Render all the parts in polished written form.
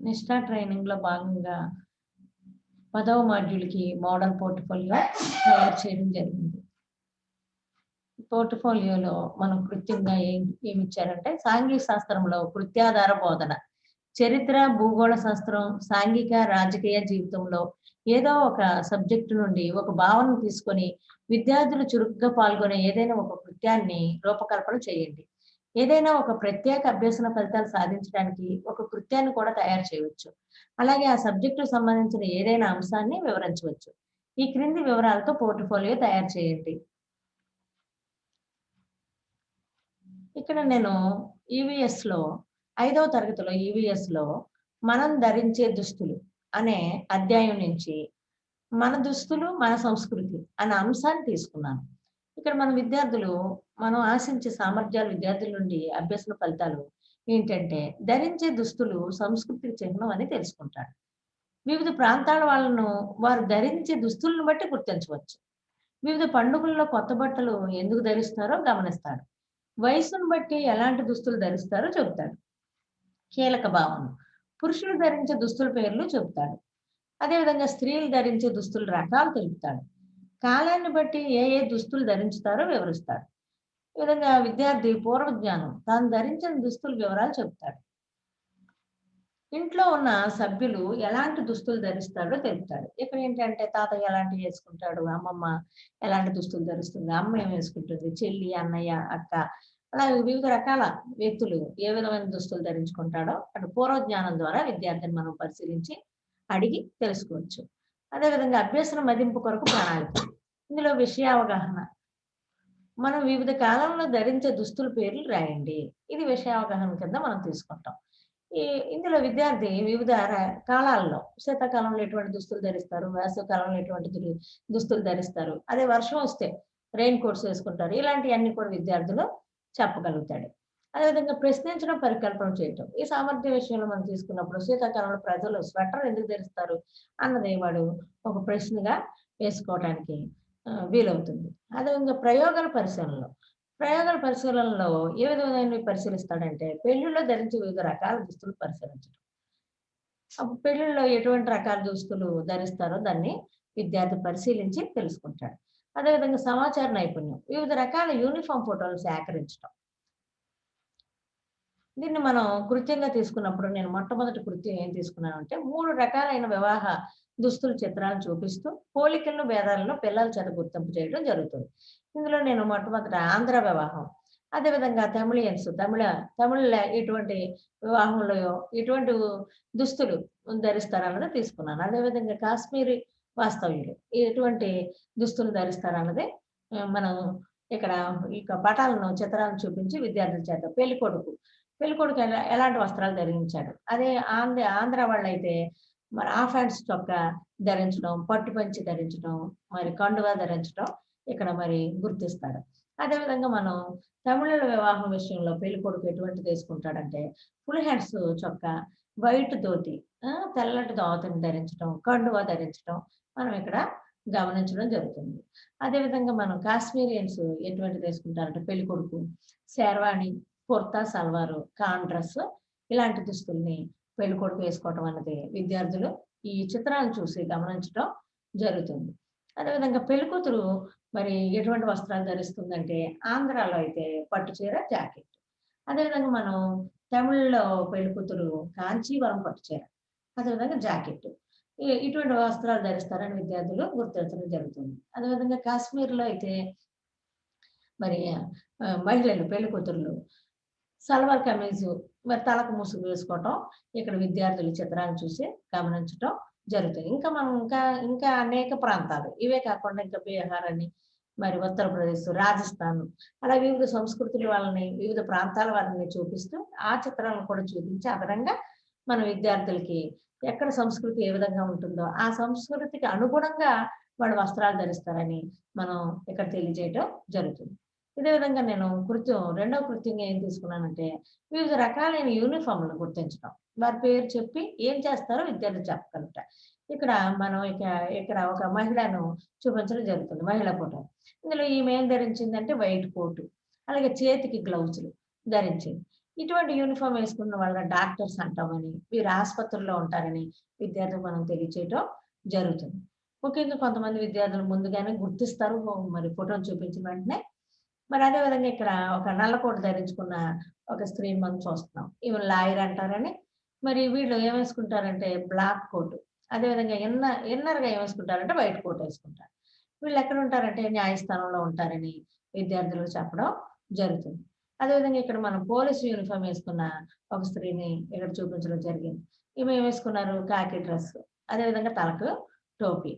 నిష్ఠా ట్రైనింగ్‌లో భాగంగా 10వ మాడ్యూల్‌కి మోడల్ పోర్ట్‌ఫోలియో తయారు చేయడం జరిగింది. పోర్ట్‌ఫోలియోలో మనం కృత్యంగా ఏమిచ్చారంటే సాంఘిక శాస్త్రంలో కృత్యాధార బోధన. చరిత్ర, భూగోళ శాస్త్రం, సాంఘిక, రాజకీయ జీవితంలో ఏదో ఒక సబ్జెక్ట్ నుండి ఒక భావనను తీసుకొని విద్యార్థులు చురుగ్గా పాల్గొనే ఏదైనా ఒక కృత్యాన్ని రూపకల్పన చేయండి. ఏదైనా ఒక ప్రత్యేక అభ్యసన ఫలితాలు సాధించడానికి ఒక కృత్యాన్ని కూడా తయారు చేయవచ్చు. అలాగే ఆ సబ్జెక్టుకు సంబంధించిన ఏదైనా అంశాన్ని వివరించవచ్చు. ఈ క్రింది వివరాలతో పోర్ట్‌ఫోలియో తయారు చేయండి. ఇక్కడ నేను ఈవీఎస్‌లో 5వ తరగతిలో ఈవీఎస్‌లో మనం ధరించే దుస్తులు అనే అధ్యాయం నుంచి మన దుస్తులు, మన సంస్కృతి అనే అంశాన్ని తీసుకున్నాను. ఇక్కడ మన విద్యార్థులు మనం ఆశించే సామర్థ్యాలు విద్యార్థుల నుండి అభ్యసన ఫలితాలు ఏంటంటే ధరించే దుస్తులు సంస్కృతికి చిహ్నం అని తెలుసుకుంటాడు. వివిధ ప్రాంతాల వాళ్ళను వారు ధరించే దుస్తులను బట్టి గుర్తించవచ్చు. వివిధ పండుగల్లో కొత్త బట్టలు ఎందుకు ధరిస్తారో గమనిస్తాడు. వయస్సును బట్టి ఎలాంటి దుస్తులు ధరిస్తారో చెబుతాడు. కీలక భావనలు. పురుషులు ధరించే దుస్తుల పేర్లు చెబుతాడు. అదేవిధంగా స్త్రీలు ధరించే దుస్తుల రకాలు తెలుపుతాడు. కాలాన్ని బట్టి ఏ ఏ దుస్తులు ధరించుతారో వివరిస్తాడు. ఈ విధంగా విద్యార్థి పూర్వ జ్ఞానం తాను ధరించిన దుస్తుల వివరాలు చెబుతాడు. ఇంట్లో ఉన్న సభ్యులు ఎలాంటి దుస్తులు ధరిస్తాడో తెలుపుతాడు. ఇక్కడ ఏంటంటే తాతయ్య ఎలాంటివి వేసుకుంటాడు, అమ్మమ్మ ఎలాంటి దుస్తులు ధరిస్తుంది, అమ్మ ఏం వేసుకుంటుంది, చెల్లి, అన్నయ్య, అక్క అలా వివిధ రకాల వ్యక్తులు ఏ విధమైన దుస్తులు ధరించుకుంటాడో అటు పూర్వ జ్ఞానం ద్వారా విద్యార్థిని మనం పరిశీలించి అడిగి తెలుసుకోవచ్చు. అదేవిధంగా అభ్యసన మదింపు కొరకు ప్రణాళిక. ఇందులో విషయ అవగాహన. మనం వివిధ కాలంలో ధరించే దుస్తుల పేర్లు రాయండి. ఇది విషయ అవగాహన కింద మనం తీసుకుంటాం. ఈ ఇందులో విద్యార్థి వివిధ కాలాల్లో శీతాకాలంలో ఎటువంటి దుస్తులు ధరిస్తారు, వేసవి కాలంలో ఎటువంటి దుస్తులు ధరిస్తారు. అదే వర్షం వస్తే రెయిన్ కోట్స్ వేసుకుంటారు. ఇలాంటియన్నీ కూడా విద్యార్థులు చెప్పగలుగుతాడు. అదేవిధంగా ప్రశ్నించడం, పరికల్పన చేయటం. ఈ సామర్థ్య విషయంలో మనం తీసుకున్నప్పుడు శీతాకాలంలో ప్రజలు స్వెటర్ ఎందుకు ధరిస్తారు అన్నది వాడు ఒక ప్రశ్నగా వేసుకోవటానికి వీలవుతుంది. అదేవిధంగా ప్రయోగాల పరిశీలనలో ఏ విధమైనవి పరిశీలిస్తాడంటే పెళ్ళిల్లో ధరించే వివిధ రకాల దుస్తులు పరిశీలించడం. అప్పుడు పెళ్ళిల్లో ఎటువంటి రకాల దుస్తులు ధరిస్తారో దాన్ని విద్యార్థి పరిశీలించి తెలుసుకుంటాడు. అదేవిధంగా సమాచార నైపుణ్యం. వివిధ రకాల యూనిఫార్మ్ ఫోటోలు సేకరించడం. దీన్ని మనం కృత్యంగా తీసుకున్నప్పుడు నేను మొట్టమొదటి కృత్యం ఏం తీసుకున్నానంటే 3 రకాలైన వివాహ దుస్తుల చిత్రాలను చూపిస్తూ పోలికలను, భేదాలను పిల్లల చేత గుర్తింపు చేయడం జరుగుతుంది. ఇందులో నేను మొట్టమొదట ఆంధ్ర వివాహం, అదేవిధంగా తమిళ ఎటువంటి వివాహంలో ఎటువంటి దుస్తులు ధరిస్తారన్నది తీసుకున్నాను. అదేవిధంగా కాశ్మీరీ వాస్తవ్యులు ఎటువంటి దుస్తులు ధరిస్తారన్నది మనం ఇక్కడ ఇక పటాలను, చిత్రాలను చూపించి విద్యార్థుల చేత పెళ్ళికొడుకు ఎలాంటి వస్త్రాలు ధరించాడు. అదే ఆంధ్ర వాళ్ళైతే మరి హాఫ్ హ్యాండ్స్ చొక్కా ధరించడం, పట్టు పంచె ధరించడం, మరి కండువా ధరించడం ఇక్కడ మరి గుర్తిస్తాడు. అదేవిధంగా మనం తమిళుల వివాహం విషయంలో పెళ్ళికొడుకు ఎటువంటిది వేసుకుంటాడంటే ఫుల్ హ్యాండ్స్ చొక్కా, వైట్ ధోతి, తెల్లటి ధోవతిని ధరించడం, కండువా ధరించడం మనం ఇక్కడ గమనించడం జరుగుతుంది. అదేవిధంగా మనం కాశ్మీరియన్స్ ఎటువంటిది వేసుకుంటారంటే పెళ్ళికొడుకు శేర్వాణి, కుర్తా, సల్వారు, కాన్ డ్రెస్ ఇలాంటి దుస్తుల్ని పెళ్ళికొడుకు వేసుకోవటం అన్నది విద్యార్థులు ఈ చిత్రాలను చూసి గమనించడం జరుగుతుంది. అదేవిధంగా పెళ్ళికూతురు మరి ఎటువంటి వస్త్రాలు ధరిస్తుందంటే ఆంధ్రాలో అయితే పట్టు చీర, జాకెట్. అదేవిధంగా మనం తమిళ్‌లో పెళ్ళికూతురు కాంచీవరం పట్టు చీర, అదేవిధంగా జాకెట్. ఇటువంటి వస్త్రాలు ధరిస్తారని విద్యార్థులు గుర్తించడం జరుగుతుంది. అదేవిధంగా కాశ్మీర్‌లో అయితే మరి మహిళలు పెళ్ళికూతురులు సల్వార్ కమీజు, మరి తలకు ముసుగు వేసుకోవటం ఇక్కడ విద్యార్థులు చిత్రాలను చూసి గమనించటం జరుగుతుంది. ఇంకా అనేక ప్రాంతాలు ఇవే కాకుండా ఇంకా బీహార్ అని, మరి ఉత్తరప్రదేశ్, రాజస్థాన్ అలా వివిధ సంస్కృతుల వాళ్ళని, వివిధ ప్రాంతాల వారిని చూపిస్తూ ఆ చిత్రాలను కూడా చూపించి అదనంగా మన విద్యార్థులకి ఎక్కడ సంస్కృతి ఏ విధంగా ఉంటుందో ఆ సంస్కృతికి అనుగుణంగా వాళ్ళు వస్త్రాలు ధరిస్తారని మనం ఇక్కడ తెలియజేయటం జరుగుతుంది. ఇదే విధంగా నేను రెండవ కృత్యంగా ఏం తీసుకున్నానంటే వివిధ రకాలైన యూనిఫామ్‌లను గుర్తించడం. వారి పేరు చెప్పి ఏం చేస్తారో విద్యార్థి చెప్పగలుగుట. ఇక్కడ మనం ఇక్కడ ఒక మహిళను చూపించడం జరుగుతుంది. మహిళా ఫోటో. ఇందులో ఈమె ఏం ధరించిందంటే వైట్ కోటు. అలాగే చేతికి గ్లౌజులు ధరించింది. ఇటువంటి యూనిఫామ్ వేసుకున్న వాళ్ళ డాక్టర్స్ అంటామని, వీరు ఆసుపత్రుల్లో ఉంటారని విద్యార్థులకు మనం తెలియచేయటం జరుగుతుంది. ముఖ్యంగా కొంతమంది విద్యార్థులు ముందుగానే గుర్తిస్తారు. మరి ఫోటోని చూపించిన వెంటనే. మరి అదే విధంగా ఇక్కడ ఒక నల్ల కోట్ ధరించుకున్న ఒక స్త్రీని మనం చూస్తున్నాం. ఈమెను లాయర్ అంటారని. మరి వీళ్ళు ఏమేసుకుంటారంటే బ్లాక్ కోట్. అదే విధంగా ఇన్నర్‌గా ఏమేసుకుంటారంటే వైట్ కోట్ ఏసుకుంటారు. వీళ్ళెక్కడుంటారంటే న్యాయస్థానంలో ఉంటారని విద్యార్థులకు చెప్పడం జరుగుతుంది. అదేవిధంగా ఇక్కడ మనం పోలీస్ యూనిఫార్మ్ ఏసుకున్న ఒక స్త్రీని ఇక్కడ చూపించడం జరిగింది. ఈమె ఏమేసుకున్నారు? ఖాకీ డ్రెస్. అదేవిధంగా తలకు టోపీ.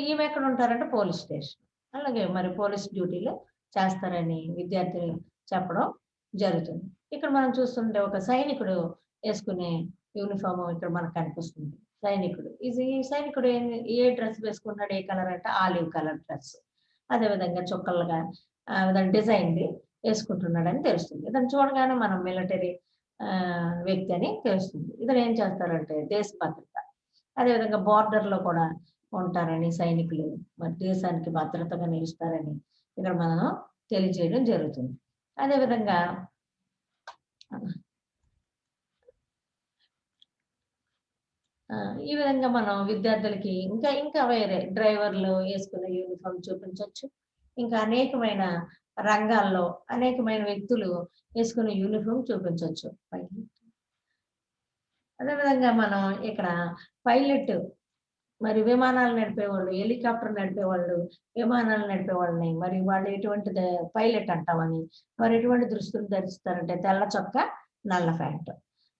ఈమె ఎక్కడుంటారంటే పోలీస్ స్టేషన్. అలాగే మరి పోలీస్ డ్యూటీలు చేస్తారని విద్యార్థి చెప్పడం జరుగుతుంది. ఇక్కడ మనం చూస్తుంటే ఒక సైనికుడు ఏసుకునే యూనిఫార్మ్ ఇక్కడ మనకు కనిపిస్తుంది. సైనికుడు. ఈ సైనికుడు ఏ డ్రెస్ వేసుకున్నాడు? ఏ కలర్ అంటే ఆలివ్ కలర్ డ్రెస్. అదేవిధంగా చుక్కలుగా దాని డిజైన్‌ది ఏసుకుంటున్నాడని తెలుస్తుంది. ఇతను చూడగానే మనం మిలిటరీ వ్యక్తి అని తెలుస్తుంది. ఇతను ఏం చేస్తారంటే దేశ భద్రత. అదేవిధంగా బోర్డర్‌లో కూడా ఉంటారని సైనికులు మరి దేశానికి భద్రతగా నిలుస్తారని ఇక్కడ మనం తెలియజేయడం జరుగుతుంది. అదేవిధంగా ఈ విధంగా మనం విద్యార్థులకి ఇంకా వేరే డ్రైవర్లు ఏసుకునే యూనిఫార్మ్ చూపించొచ్చు. ఇంకా అనేకమైన రంగాల్లో అనేకమైన వ్యక్తులు ఏసుకునే యూనిఫార్మ్ చూపించొచ్చు. అదే విధంగా మనం ఇక్కడ పైలట్ మరి విమానాలు నడిపేవాళ్ళు, హెలికాప్టర్ నడిపేవాళ్ళు, విమానాలు నడిపేవాళ్ళని మరి వాళ్ళు ఎటువంటి పైలట్ అంటామని, వారు ఎటువంటి దుస్తులు ధరిస్తారంటే తెల్ల చొక్కా, నల్ల ప్యాంట్.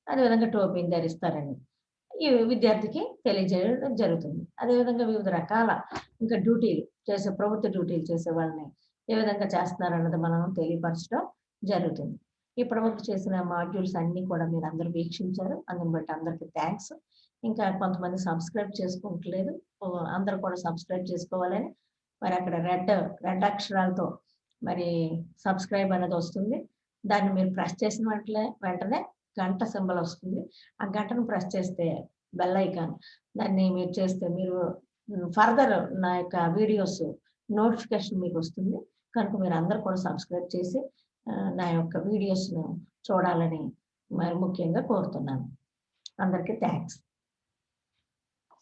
అదేవిధంగా టోపీని ధరిస్తారని ఈ విద్యార్థికి తెలియజేయడం జరుగుతుంది. అదేవిధంగా వివిధ రకాల ఇంకా డ్యూటీలు ప్రభుత్వ డ్యూటీలు చేసే వాళ్ళని ఏ విధంగా చేస్తున్నారన్నది మనం తెలియపరచడం జరుగుతుంది. ఇప్పటివరకు చేసిన మాడ్యూల్స్ అన్నీ కూడా మీరందరూ వీక్షించారు. అందుని బట్టి అందరికి థాంక్స్. ఇంకా కొంతమంది సబ్స్క్రైబ్ చేసుకుంటలేదు. అందరూ కూడా సబ్స్క్రైబ్ చేసుకోవాలని మరి అక్కడ రెడ్ అక్షరాలతో మరి సబ్స్క్రైబ్ అనేది వస్తుంది. దాన్ని మీరు ప్రెస్ చేసిన వెంటనే గంట సింబల్ వస్తుంది. ఆ గంటను ప్రెస్ చేస్తే బెల్ ఐకాన్ దాన్ని మీరు చేస్తే మీరు ఫర్దర్ నా యొక్క వీడియోస్ నోటిఫికేషన్ మీకొస్తుంది. కనుక మీరందరూ కూడా సబ్స్క్రైబ్ చేసి నా యొక్క వీడియోస్‌ను చూడాలని మరి ముఖ్యంగా కోరుతున్నాను. అందరికి థాంక్స్.